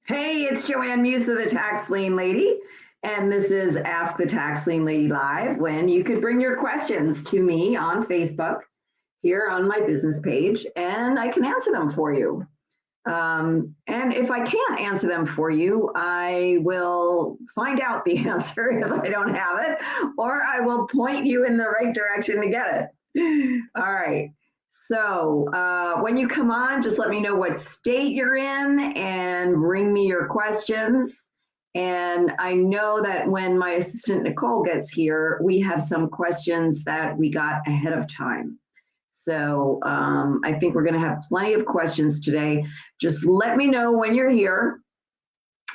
Hey, it's Joanne Musa, the Tax Lien Lady, and this is Ask the Tax Lien Lady Live, when you could bring your questions to me on Facebook here on my business page, and I can answer them for you. And if I can't answer them for you, I will find out the answer if I don't have it, or I will point you in the right direction to get it. All right. So when you come on, just let me know what state you're in and bring me your questions. And I know that when my assistant Nicole gets here, we have some questions that we got ahead of time. So I think we're going to have plenty of questions today. Just let me know when you're here.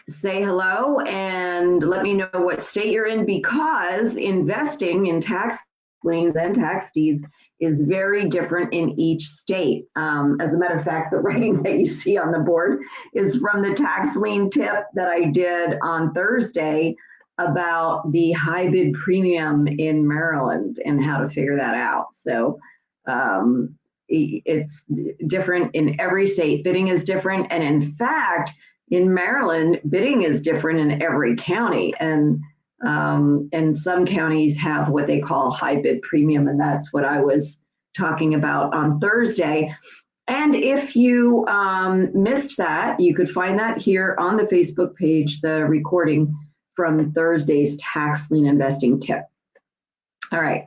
Say hello and let me know what state you're in, because investing in tax liens and tax deeds is very different in each state. As a matter of fact, the writing that you see on the board is from the tax lien tip that I did on Thursday about the high bid premium in Maryland and how to figure that out. So it's different in every state. Bidding is different. And in fact, in Maryland, bidding is different in every county. And some counties have what they call high bid premium. And that's what I was talking about on Thursday. And if you missed that, you could find that here on the Facebook page, the recording from Thursday's tax lien investing tip. All right.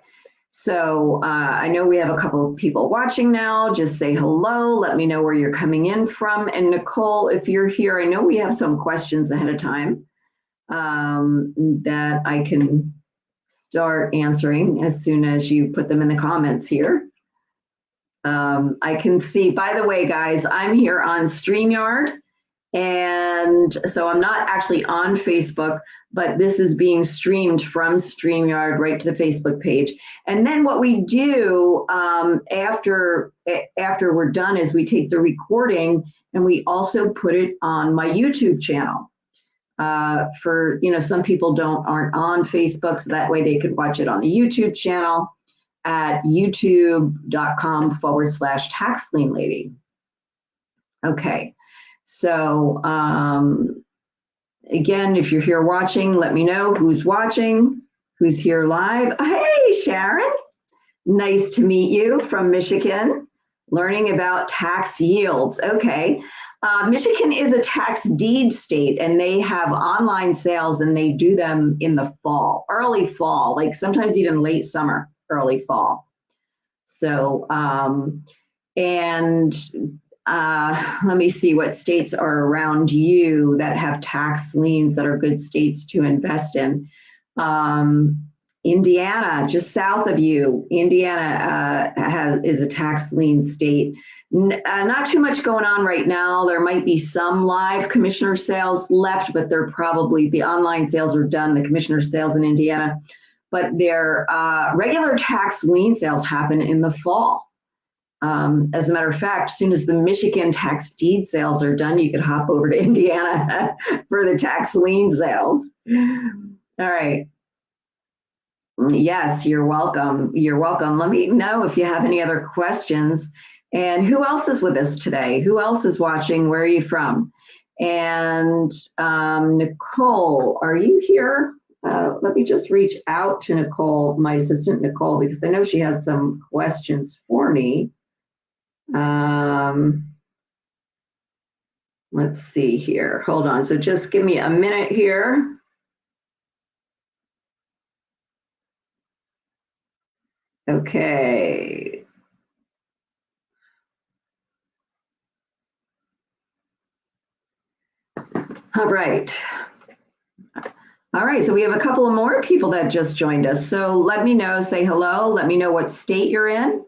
So I know we have a couple of people watching now. Just say hello. Let me know where you're coming in from. And Nicole, if you're here, I know we have some questions ahead of time that I can start answering as soon as you put them in the comments here. I can see, by the way, guys, I'm here on StreamYard. And so I'm not actually on Facebook, but this is being streamed from StreamYard right to the Facebook page. And then what we do after we're done is we take the recording and we also put it on my YouTube channel. For some people aren't on Facebook, so that way they could watch it on the YouTube channel at youtube.com/tax lien lady. Okay. So again, if you're here watching, let me know who's watching, who's here live. Hey, Sharon, nice to meet you from Michigan, learning about tax yields. Okay. Michigan is a tax deed state, and they have online sales, and they do them in the fall, early fall, like sometimes even late summer, early fall. So, let me see what states are around you that have tax liens that are good states to invest in. Indiana, just south of you, Indiana is a tax lien state. Not too much going on right now. There might be some live commissioner sales left, but they're probably, the online sales are done, the commissioner sales in Indiana. But their regular tax lien sales happen in the fall. As a matter of fact, as soon as the Michigan tax deed sales are done, you could hop over to Indiana for the tax lien sales. All right. Yes, you're welcome. You're welcome. Let me know if you have any other questions. And who else is with us today? Who else is watching? Where are you from? And Nicole, are you here? Let me just reach out to Nicole, my assistant Nicole, because I know she has some questions for me. Let's see here. Hold on. So just give me a minute here. Okay. All right. All right. So we have a couple of more people that just joined us. So let me know, say hello. Let me know what state you're in.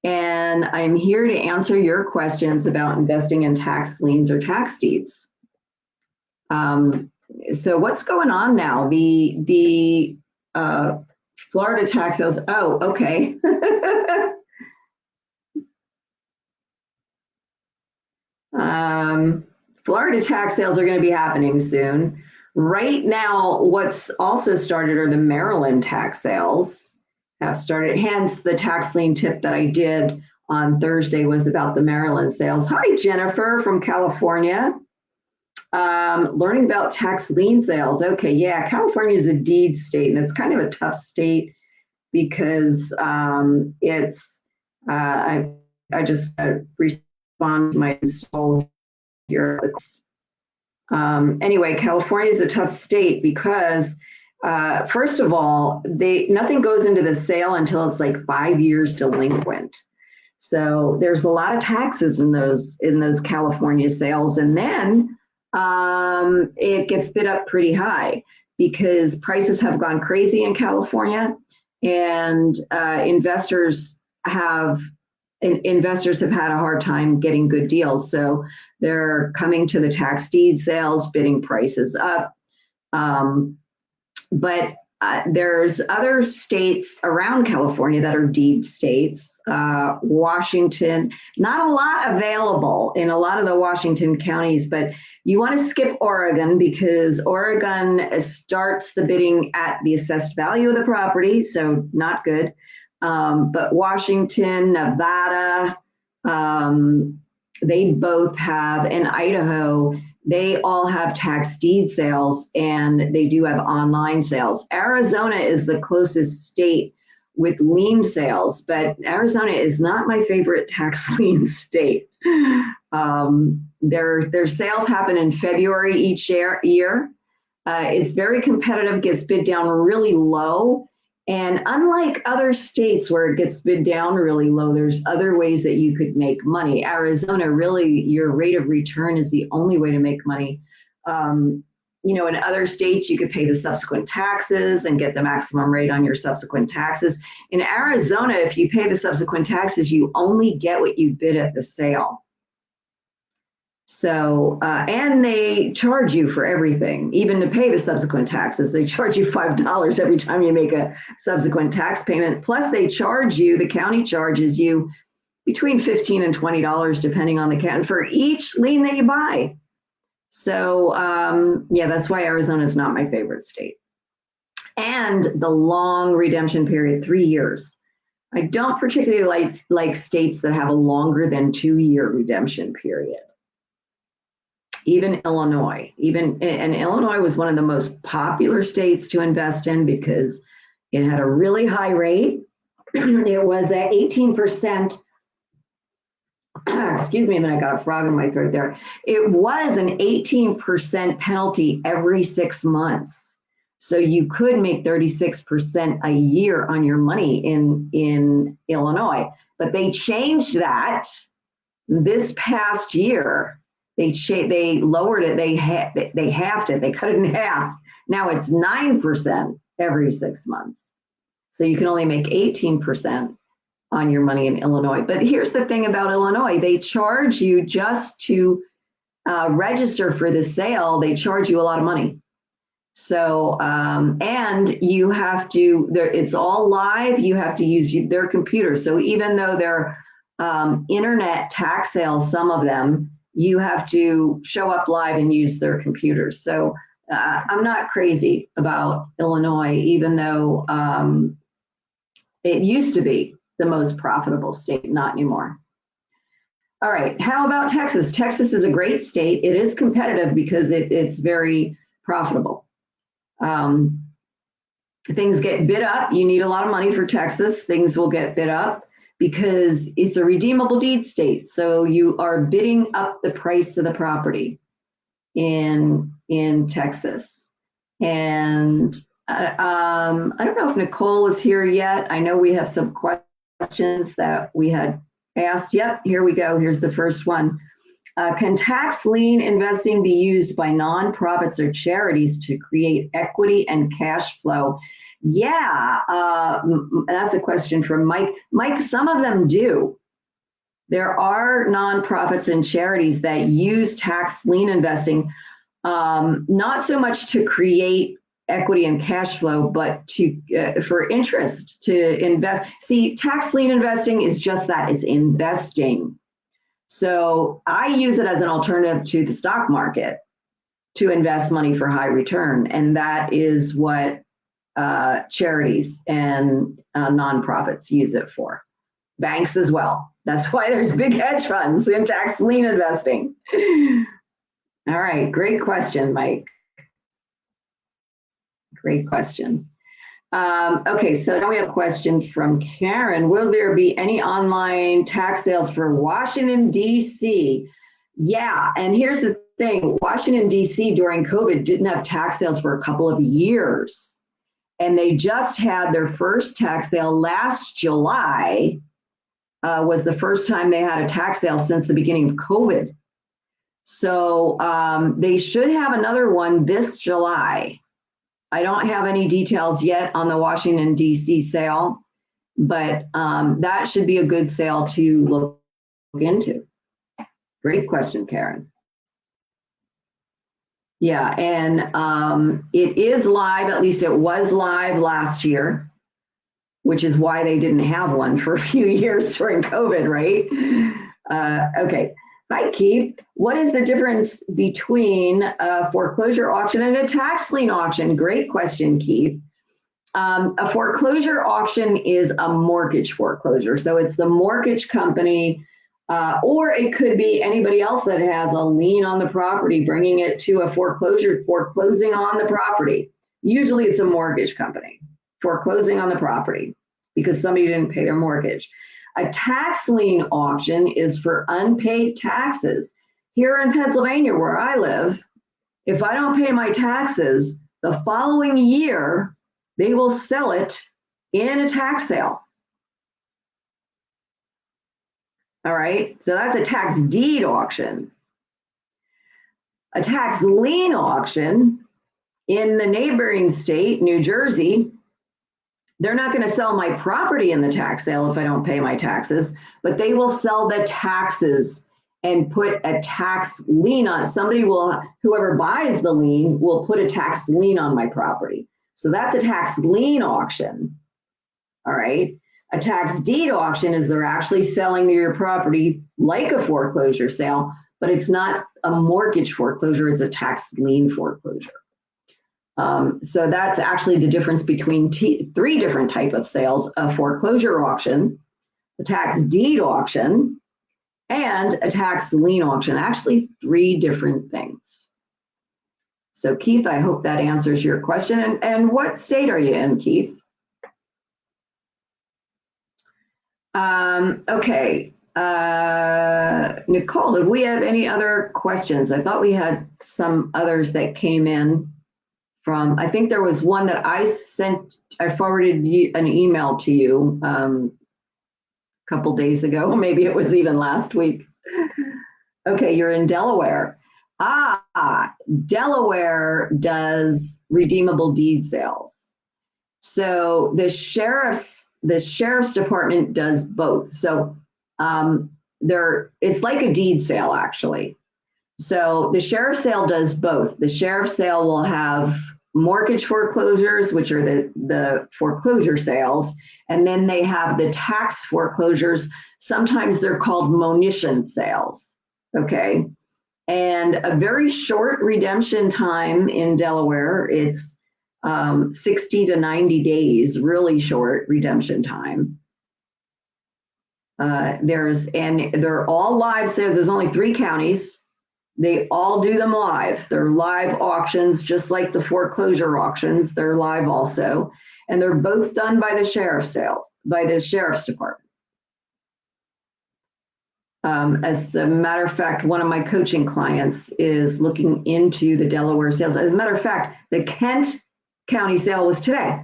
And I'm here to answer your questions about investing in tax liens or tax deeds. So what's going on now? The Florida tax sales. Oh, okay. Florida tax sales are going to be happening soon. Right now, what's also started are the Maryland tax sales have started. Hence, the tax lien tip that I did on Thursday was about the Maryland sales. Hi, Jennifer from California. Learning about tax lien sales. Okay, yeah, California is a deed state, and it's kind of a tough state because it's. I just respond to my soul here. Anyway, California is a tough state because, first of all, nothing goes into the sale until it's like 5 years delinquent. So there's a lot of taxes in those California sales, and then it gets bid up pretty high because prices have gone crazy in California, and investors have had a hard time getting good deals. So they're coming to the tax deed sales, bidding prices up. But there's other states around California that are deed states. Washington, not a lot available in a lot of the Washington counties, but you want to skip Oregon because Oregon starts the bidding at the assessed value of the property, so not good. But Washington, Nevada, they both have, and Idaho, they all have tax deed sales, and they do have online sales. Arizona is the closest state with lien sales, but Arizona is not my favorite tax lien state. Their sales happen in February each year. It's very competitive, gets bid down really low. And unlike other states where it gets bid down really low, there's other ways that you could make money. Arizona, really, your rate of return is the only way to make money. In other states, you could pay the subsequent taxes and get the maximum rate on your subsequent taxes. In Arizona, if you pay the subsequent taxes, you only get what you bid at the sale. So, and they charge you for everything, even to pay the subsequent taxes. They charge you $5 every time you make a subsequent tax payment. Plus, the county charges you between $15 and $20, depending on the county, for each lien that you buy. So, yeah, that's why Arizona is not my favorite state. And the long redemption period, 3 years. I don't particularly like states that have a longer than 2-year redemption period. Even Illinois, and Illinois was one of the most popular states to invest in because it had a really high rate. It was at 18%. Excuse me a minute, I got a frog in my throat there. It was an 18% penalty every 6 months. So you could make 36% a year on your money in Illinois. But they changed that this past year. They lowered it. They halved it. They cut it in half. Now it's 9% every 6 months. So you can only make 18% on your money in Illinois. But here's the thing about Illinois. They charge you just to register for the sale. They charge you a lot of money. So, and you have to, it's all live. You have to use their computer. So even though they're internet tax sales, some of them, you have to show up live and use their computers. So I'm not crazy about Illinois, even though it used to be the most profitable state, not anymore. All right, how about Texas? Texas is a great state. It is competitive because it's very profitable. Things get bid up. You need a lot of money for Texas. Things will get bid up because it's a redeemable deed state. So you are bidding up the price of the property in Texas. And I don't know if Nicole is here yet. I know we have some questions that we had asked. Yep, here we go. Here's the first one. Can tax lien investing be used by nonprofits or charities to create equity and cash flow? Yeah, that's a question from Mike. Mike, some of them do. There are nonprofits and charities that use tax lien investing, not so much to create equity and cash flow, but for interest, to invest. See, tax lien investing is just that, it's investing. So I use it as an alternative to the stock market to invest money for high return. And that is what charities and nonprofits use it for. Banks as well. That's why there's big hedge funds in tax lien investing. All right, great question, Mike. Great question. Okay, so now we have a question from Karen. Will there be any online tax sales for Washington, D.C.? Yeah, and here's the thing. Washington, D.C. during COVID didn't have tax sales for a couple of years. And they just had their first tax sale last July, was the first time they had a tax sale since the beginning of COVID. So they should have another one this July. I don't have any details yet on the Washington, D.C. sale, but that should be a good sale to look into. Great question, Karen. Yeah, and it is live, at least it was live last year, which is why they didn't have one for a few years during COVID, right? Okay. Hi, Keith. What is the difference between a foreclosure auction and a tax lien auction? Great question, Keith. A foreclosure auction is a mortgage foreclosure. So it's the mortgage company, or it could be anybody else that has a lien on the property, bringing it to a foreclosure, foreclosing on the property. Usually it's a mortgage company foreclosing on the property because somebody didn't pay their mortgage. A tax lien auction is for unpaid taxes. Here in Pennsylvania, where I live, if I don't pay my taxes, the following year, they will sell it in a tax sale. All right, so that's a tax deed auction. A tax lien auction in the neighboring state, New Jersey, they're not going to sell my property in the tax sale if I don't pay my taxes, but they will sell the taxes and put a tax lien on. Somebody will, whoever buys the lien will put a tax lien on my property. So that's a tax lien auction. All right. A tax deed auction is they're actually selling your property like a foreclosure sale, but it's not a mortgage foreclosure, it's a tax lien foreclosure. So that's actually the difference between three different types of sales: a foreclosure auction, a tax deed auction, and a tax lien auction. Actually, three different things. So Keith, I hope that answers your question. And what state are you in, Keith? Okay. Nicole, did we have any other questions? I thought we had some others that came in from, I think there was one that I forwarded an email to you a couple days ago. Maybe it was even last week. Okay, you're in Delaware. Delaware does redeemable deed sales. So the sheriff's department does both. So it's like a deed sale, actually. So the sheriff's sale does both. The sheriff's sale will have mortgage foreclosures, which are the foreclosure sales, and then they have the tax foreclosures. Sometimes they're called monition sales, okay? And a very short redemption time in Delaware. It's 60 to 90 days, really short redemption time. They're all live, so there's only 3 counties. They all do them live. They're live auctions, just like the foreclosure auctions. They're live also. And they're both done by the sheriff's department. As a matter of fact, one of my coaching clients is looking into the Delaware sales. As a matter of fact, the Kent County sale was today.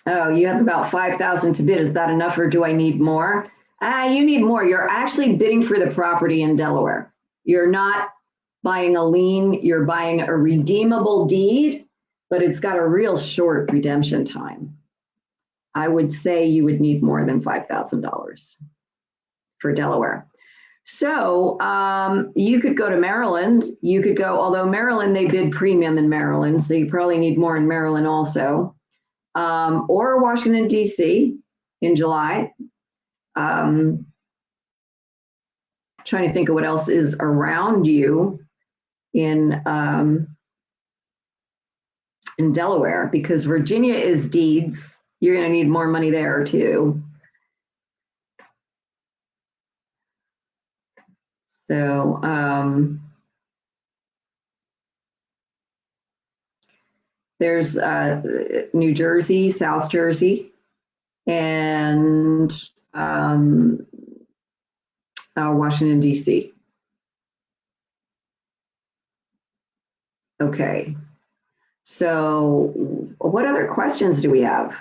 Oh, you have about 5,000 to bid. Is that enough, or do I need more? You need more. You're actually bidding for the property in Delaware. You're not buying a lien. You're buying a redeemable deed, but it's got a real short redemption time. I would say you would need more than $5,000 for Delaware. So you could go to Maryland. You could go, although Maryland, they bid premium in Maryland, so you probably need more in Maryland also. Or Washington, D.C. in July. Trying to think of what else is around you in Delaware, because Virginia is deeds. You're going to need more money there too. So there's New Jersey, South Jersey, and Washington, D.C. Okay. So what other questions do we have?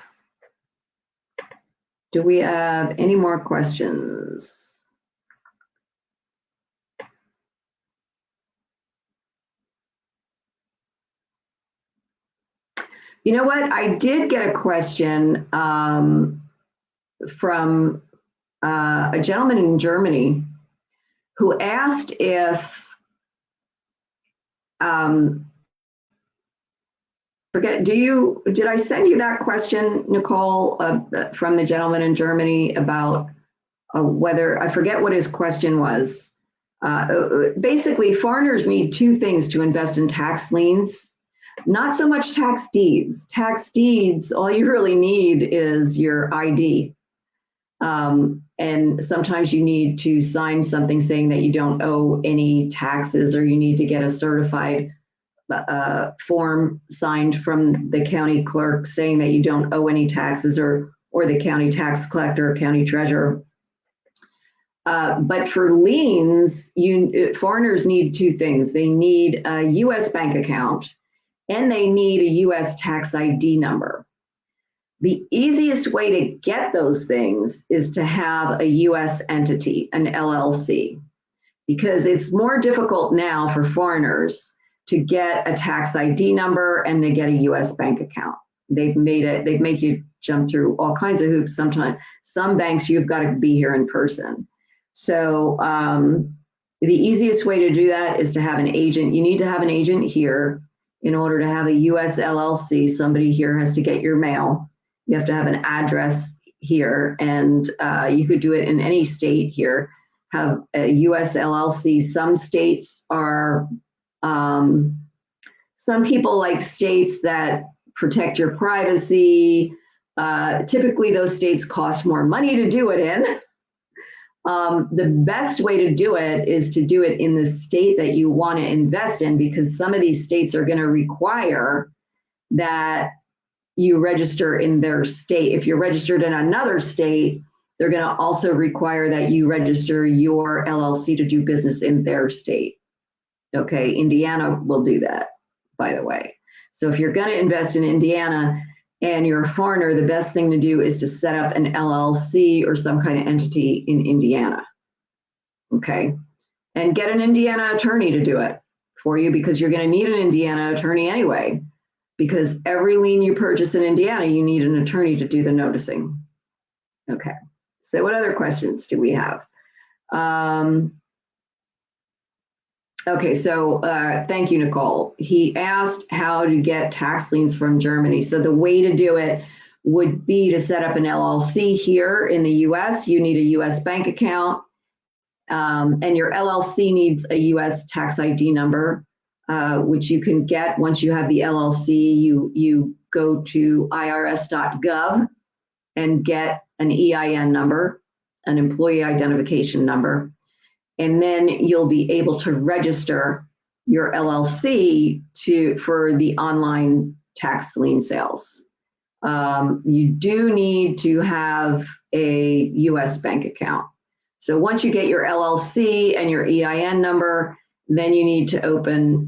Do we have any more questions? You know what? I did get a question from a gentleman in Germany who asked if, did I send you that question, Nicole, from the gentleman in Germany about whether, I forget what his question was. Basically, foreigners need two things to invest in tax liens. Not so much tax deeds. Tax deeds, all you really need is your ID. And sometimes you need to sign something saying that you don't owe any taxes, or you need to get a certified form signed from the county clerk saying that you don't owe any taxes, or the county tax collector or county treasurer. But for liens, foreigners need two things. They need a U.S. bank account, and they need a U.S. tax ID number. The easiest way to get those things is to have a U.S. entity, an LLC, because it's more difficult now for foreigners to get a tax ID number and to get a U.S. bank account. They make you jump through all kinds of hoops. Sometimes some banks, you've got to be here in person. So the easiest way to do that is to have an agent. You need to have an agent here in order to have a U.S. LLC. Somebody here has to get your mail. You have to have an address here, and you could do it in any state here. Have a U.S. LLC. Some states are, some people like states that protect your privacy. Typically, those states cost more money to do it in. The best way to do it is to do it in the state that you want to invest in, because some of these states are going to require that you register in their state. If you're registered in another state, they're going to also require that you register your LLC to do business in their state. Okay, Indiana will do that, by the way. So if you're going to invest in Indiana and you're a foreigner, the best thing to do is to set up an LLC or some kind of entity in Indiana. Okay, and get an Indiana attorney to do it for you, because you're going to need an Indiana attorney anyway, because every lien you purchase in Indiana, you need an attorney to do the noticing. Okay, so what other questions do we have? Okay, so thank you, Nicole. He asked how to get tax liens from Germany. So the way to do it would be to set up an LLC here in the US. You need a US bank account, and your LLC needs a US tax ID number, which you can get once you have the LLC. You go to irs.gov and get an EIN number, an employee identification number. And then you'll be able to register your LLC for the online tax lien sales. You do need to have a US bank account. So once you get your LLC and your EIN number, then you need to open,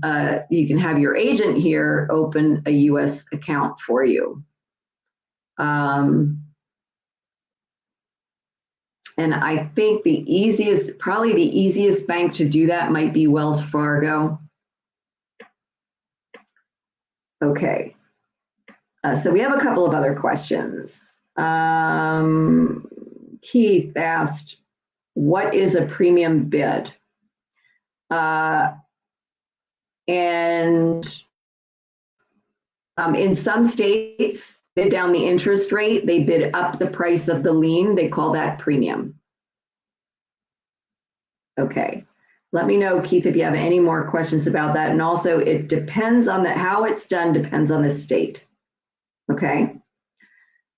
you can have your agent here open a US account for you. And I think probably the easiest bank to do that might be Wells Fargo. Okay, so we have a couple of other questions. Keith asked, what is a premium bid? And in some states, bid down the interest rate, they bid up the price of the lien, they call that premium. Okay, let me know, Keith, if you have any more questions about that. And also, it depends on how it's done, depends on the state. Okay,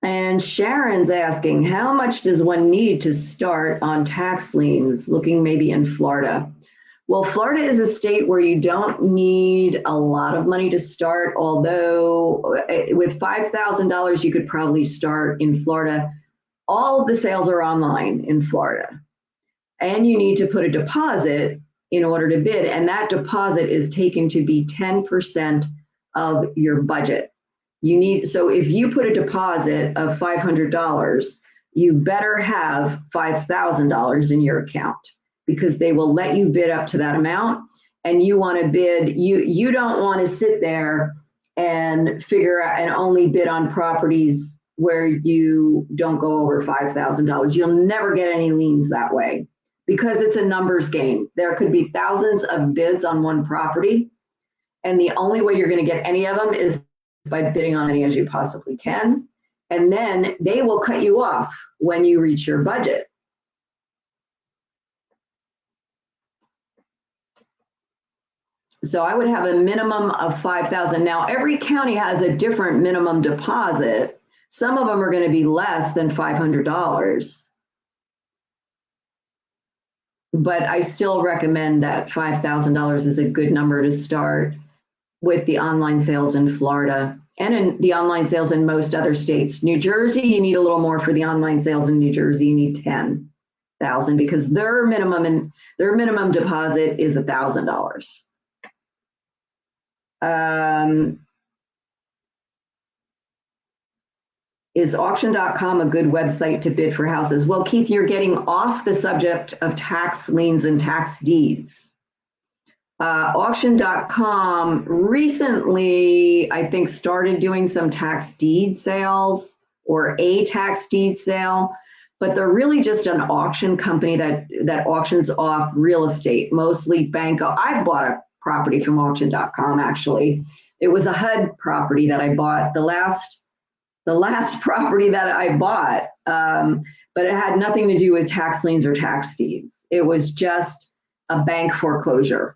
and Sharon's asking, how much does one need to start on tax liens, looking maybe in Florida? Well, Florida is a state where you don't need a lot of money to start, although with $5,000, you could probably start in Florida. All of the sales are online in Florida. And you need to put a deposit in order to bid, and that deposit is taken to be 10% of your budget. So if you put a deposit of $500, you better have $5,000 in your account, because they will let you bid up to that amount. And you want to bid, you don't want to sit there and figure out and only bid on properties where you don't go over $5,000. You'll never get any liens that way, because it's a numbers game. There could be thousands of bids on one property, and the only way you're going to get any of them is by bidding on any as you possibly can. And then they will cut you off when you reach your budget. So I would have a minimum of 5,000. Now, every county has a different minimum deposit. Some of them are going to be less than $500. But I still recommend that $5,000 is a good number to start with the online sales in Florida and in the online sales in most other states. New Jersey, you need a little more for the online sales. In New Jersey, you need 10,000 because their minimum deposit is $1,000. Is auction.com a good website to bid for houses? Well, Keith, you're getting off the subject of tax liens and tax deeds. Auction.com recently, I think, started doing some tax deed sales or a tax deed sale, but they're really just an auction company that auctions off real estate, mostly I bought a property from auction.com, actually. It was a HUD property that I bought, the last property that I bought, but it had nothing to do with tax liens or tax deeds. It was just a bank foreclosure.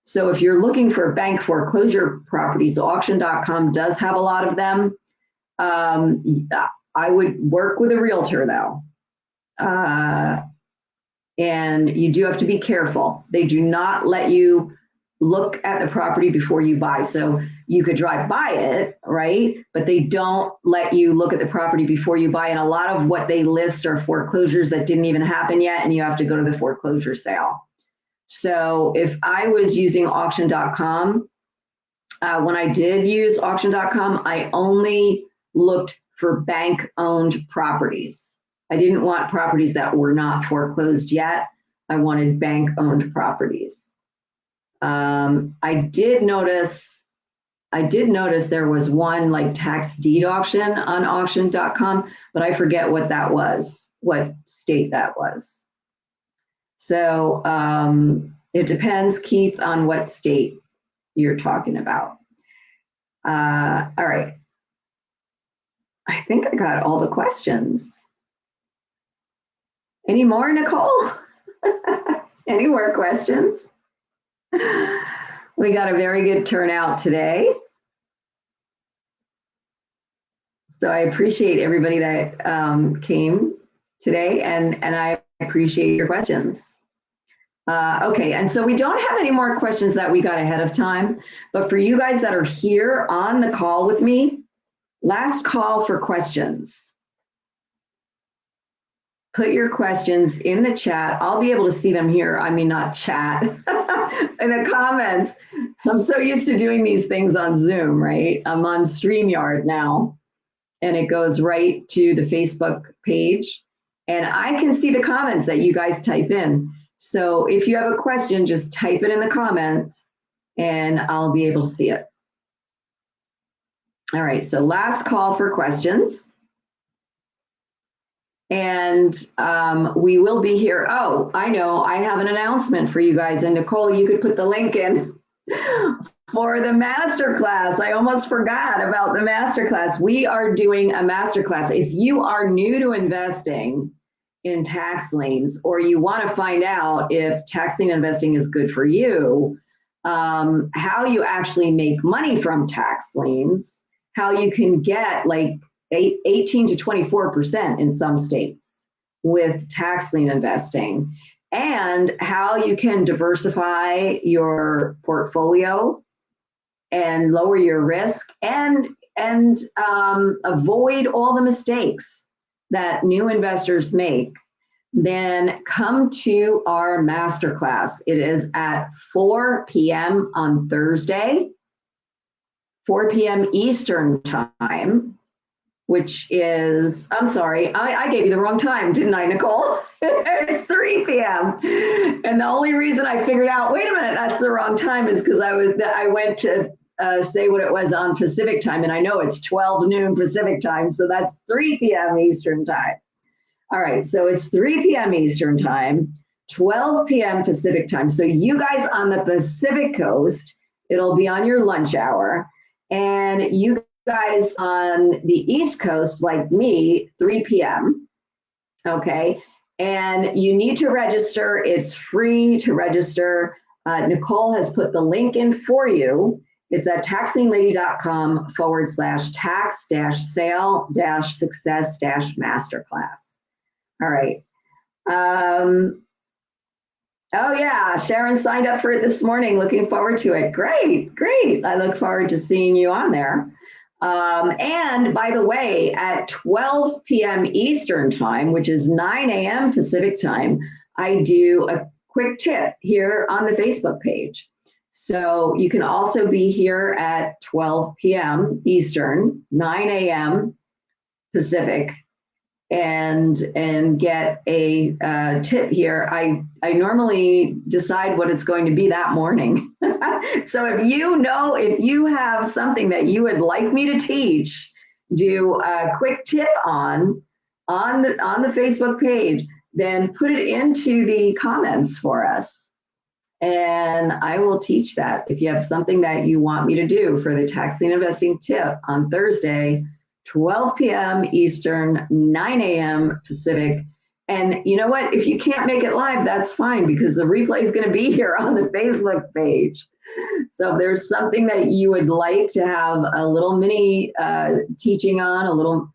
So if you're looking for bank foreclosure properties, auction.com does have a lot of them. I would work with a realtor though. And you do have to be careful. They do not let you look at the property before you buy. So you could drive by it, right? But they don't let you look at the property before you buy. And a lot of what they list are foreclosures that didn't even happen yet, and you have to go to the foreclosure sale. So if I was using auction.com, when I did use auction.com, I only looked for bank-owned properties. I didn't want properties that were not foreclosed yet. I wanted bank-owned properties. I did notice there was one like tax deed auction on auction.com, but I forget what that was, what state that was. So it depends, Keith, on what state you're talking about. All right. I think I got all the questions. Any more, Nicole? Any more questions? We got a very good turnout today. So I appreciate everybody that came today, and I appreciate your questions. Okay, and so we don't have any more questions that we got ahead of time, but for you guys that are here on the call with me, last call for questions. Put your questions in the chat. I'll be able to see them here. I mean, not chat, in the comments. I'm so used to doing these things on Zoom, right? I'm on StreamYard now, and it goes right to the Facebook page. And I can see the comments that you guys type in. So if you have a question, just type it in the comments, and I'll be able to see it. All right, so last call for questions. And we will be here. Oh, I know, I have an announcement for you guys. And Nicole, you could put the link in for the masterclass. I almost forgot about the masterclass. We are doing a masterclass. If you are new to investing in tax liens, or you want to find out if tax lien investing is good for you, how you actually make money from tax liens, how you can get like 18 to 24% in some states with tax lien investing, and how you can diversify your portfolio and lower your risk and avoid all the mistakes that new investors make, then come to our masterclass. It is at 4 p.m. on Thursday, 4 p.m. Eastern time, which is, I'm sorry, I gave you the wrong time, didn't I, Nicole? It's 3 p.m. And the only reason I figured out, wait a minute, that's the wrong time is because I went to say what it was on Pacific time, and I know it's 12 noon Pacific time, so that's 3 p.m. Eastern time. All right, so it's 3 p.m. Eastern time, 12 p.m. Pacific time. So you guys on the Pacific coast, it'll be on your lunch hour, and you guys on the East Coast, like me, 3 p.m. Okay, and you need to register. It's free to register. Nicole has put the link in for you. It's at taxlinglady.com/tax-sale-success-masterclass. All right. Oh yeah, Sharon signed up for it this morning. Looking forward to it. Great, great. I look forward to seeing you on there. And by the way, at 12 p.m. Eastern time, which is 9 a.m. Pacific time, I do a quick tip here on the Facebook page. So you can also be here at 12 p.m. Eastern, 9 a.m. Pacific, and get a tip here. I normally decide what it's going to be that morning. So if you have something that you would like me to teach, do a quick tip on the Facebook page, then put it into the comments for us. And I will teach that. If you have something that you want me to do for the tax lien investing tip on Thursday, 12 p.m. Eastern, 9 a.m. Pacific. And you know what? If you can't make it live, that's fine, because the replay is going to be here on the Facebook page. So if there's something that you would like to have a little mini teaching on, a little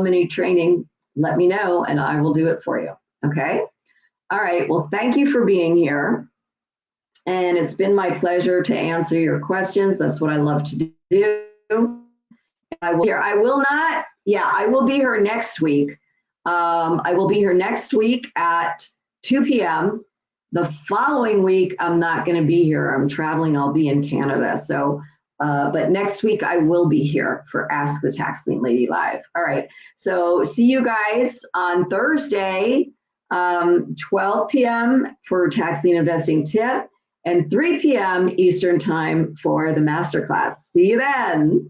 mini training, let me know and I will do it for you. Okay? All right. Well, thank you for being here. And it's been my pleasure to answer your questions. That's what I love to do. I will be here next week. I will be here next week at 2 p.m. The following week, I'm not going to be here. I'm traveling. I'll be in Canada. So, but next week I will be here for Ask the Tax Lien Lady Live. All right. So see you guys on Thursday, 12 p.m. for Tax Lien Investing Tip, and 3 p.m. Eastern Time for the masterclass. See you then.